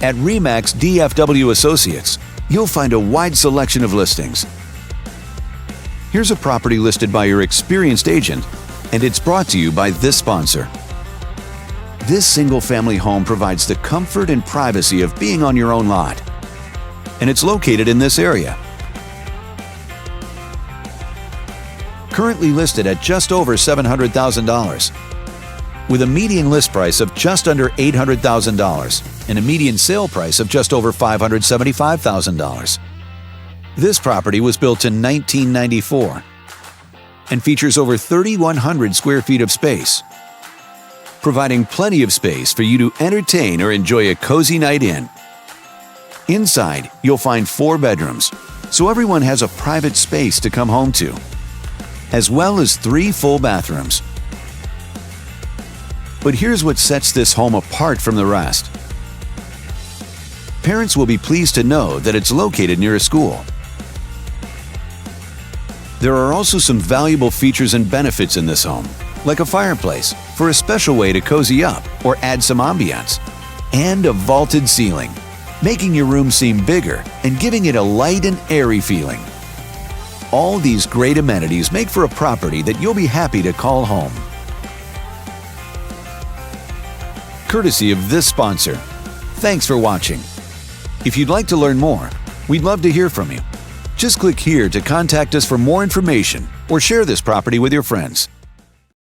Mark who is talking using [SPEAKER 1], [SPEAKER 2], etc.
[SPEAKER 1] At RE/MAX DFW Associates, you'll find a wide selection of listings. Here's a property listed by your experienced agent, and it's brought to you by this sponsor. This single-family home provides the comfort and privacy of being on your own lot, and it's located in this area. Currently listed at just over $700,000, with a median list price of just under $800,000 and a median sale price of just over $575,000. This property was built in 1994 and features over 3,100 square feet of space, providing plenty of space for you to entertain or enjoy a cozy night in. Inside, you'll find 4 bedrooms, so everyone has a private space to come home to, as well as 3 full bathrooms. But here's what sets this home apart from the rest. Parents will be pleased to know that it's located near a school. There are also some valuable features and benefits in this home, like a fireplace for a special way to cozy up or add some ambiance, and a vaulted ceiling, making your room seem bigger and giving it a light and airy feeling. All these great amenities make for a property that you'll be happy to call home. Courtesy of this sponsor. Thanks for watching. If you'd like to learn more, we'd love to hear from you. Just click here to contact us for more information or share this property with your friends.